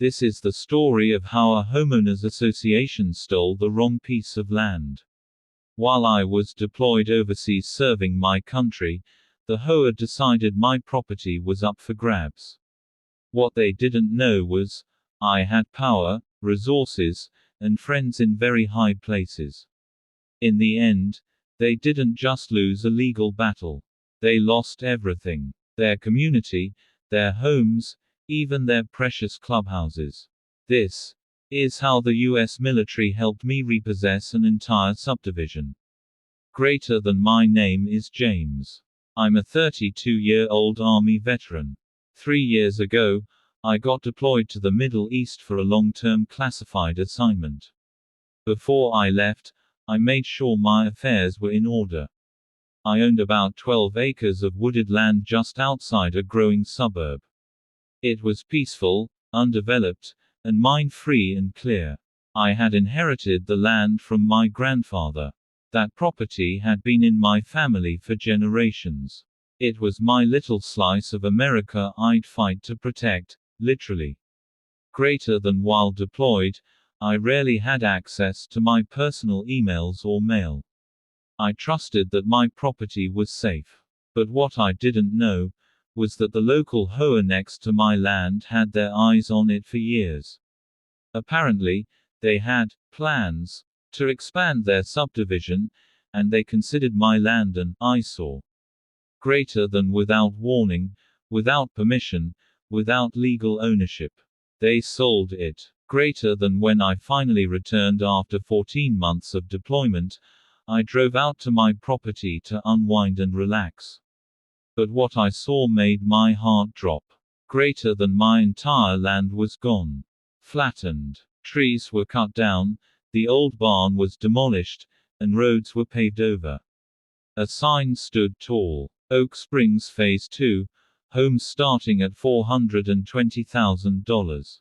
This is the story of how a homeowners association stole the wrong piece of land. While I was deployed overseas serving my country, the HOA decided my property was up for grabs. What they didn't know was, I had power, resources, and friends in very high places. In the end, they didn't just lose a legal battle. They lost everything. Their community, their homes, even their precious clubhouses. This is how the US military helped me repossess an entire subdivision. Greater than my name is James. I'm a 32-year-old Army veteran. 3 years ago, I got deployed to the Middle East for a long-term classified assignment. Before I left, I made sure my affairs were in order. I owned about 12 acres of wooded land just outside a growing suburb. It was peaceful, undeveloped, and mine-free and clear. I had inherited the land from my grandfather. That property had been in my family for generations. It was my little slice of America I'd fight to protect, literally. Greater than while deployed, I rarely had access to my personal emails or mail. I trusted that my property was safe. But what I didn't know was that the local HOA next to my land had their eyes on it for years. Apparently, they had plans to expand their subdivision, and they considered my land an eyesore. Greater than without warning, without permission, without legal ownership. They sold it. Greater than when I finally returned after 14 months of deployment, I drove out to my property to unwind and relax. But what I saw made my heart drop. Greater than my entire land was gone. Flattened. Trees were cut down, the old barn was demolished, and roads were paved over. A sign stood tall. Oak Springs Phase 2, homes starting at $420,000.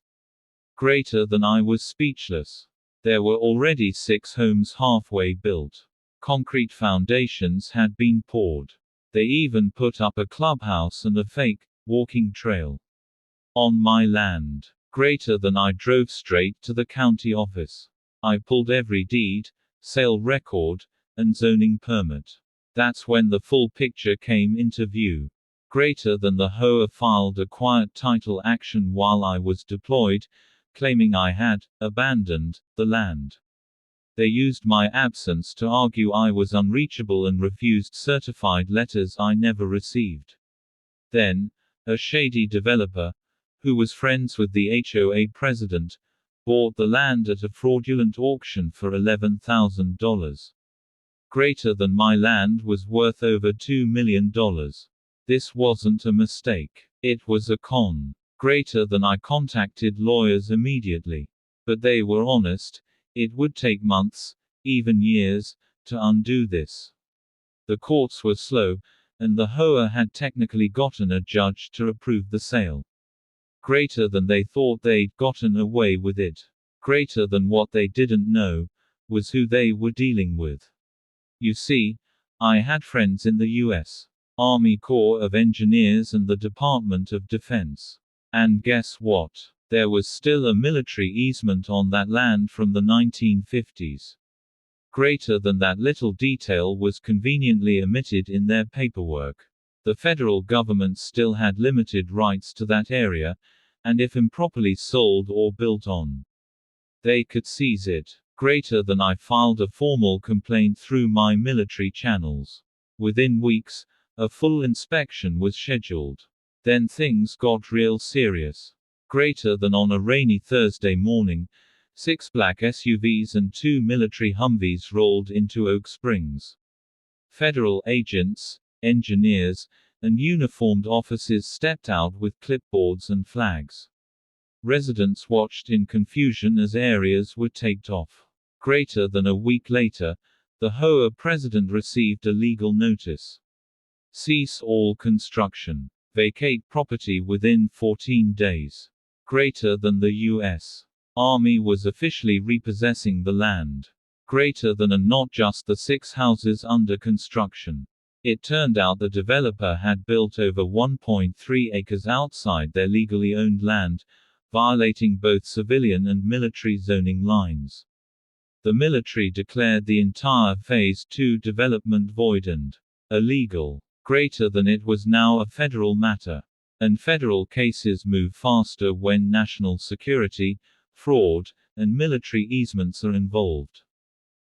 Greater than I was speechless. There were already 6 homes halfway built. Concrete foundations had been poured. They even put up a clubhouse and a fake walking trail. On my land. Greater than I drove straight to the county office. I pulled every deed, sale record, and zoning permit. That's when the full picture came into view. Greater than the HOA filed a quiet title action while I was deployed, claiming I had abandoned the land. They used my absence to argue I was unreachable and refused certified letters I never received. Then, a shady developer, who was friends with the HOA president, bought the land at a fraudulent auction for $11,000. Greater than my land was worth over $2 million. This wasn't a mistake. It was a con. Greater than I contacted lawyers immediately. But they were honest, it would take months, even years, to undo this. The courts were slow, and the HOA had technically gotten a judge to approve the sale. Greater than they thought they'd gotten away with it. Greater than what they didn't know was who they were dealing with. You see, I had friends in the U.S. Army Corps of Engineers and the Department of Defense. And guess what? There was still a military easement on that land from the 1950s. Greater than that little detail was conveniently omitted in their paperwork. The federal government still had limited rights to that area, and if improperly sold or built on, they could seize it. Greater than I filed a formal complaint through my military channels. Within weeks, a full inspection was scheduled. Then things got real serious. Greater than on a rainy Thursday morning, 6 black SUVs and 2 military Humvees rolled into Oak Springs. Federal agents, engineers, and uniformed officers stepped out with clipboards and flags. Residents watched in confusion as areas were taped off. Greater than a week later, the HOA president received a legal notice. Cease all construction. Vacate property within 14 days. Greater than the U.S. Army was officially repossessing the land. Greater than, and not just the 6 houses under construction. It turned out the developer had built over 1.3 acres outside their legally owned land, violating both civilian and military zoning lines. The military declared the entire Phase 2 development void and illegal. Greater than it was now a federal matter. And federal cases move faster when national security, fraud, and military easements are involved.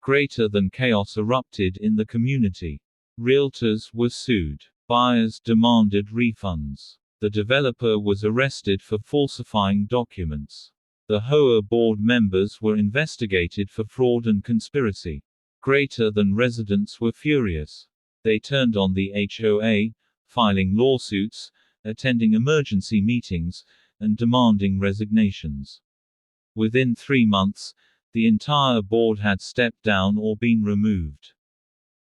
Greater than chaos erupted in the community. Realtors were sued. Buyers demanded refunds. The developer was arrested for falsifying documents. The HOA board members were investigated for fraud and conspiracy. Greater than residents were furious. They turned on the HOA, filing lawsuits, attending emergency meetings, and demanding resignations. Within 3 months, the entire board had stepped down or been removed.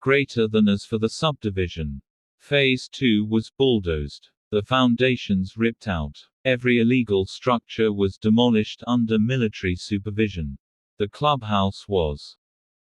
Greater than as for the subdivision. Phase 2 was bulldozed. The foundations ripped out. Every illegal structure was demolished under military supervision. The clubhouse was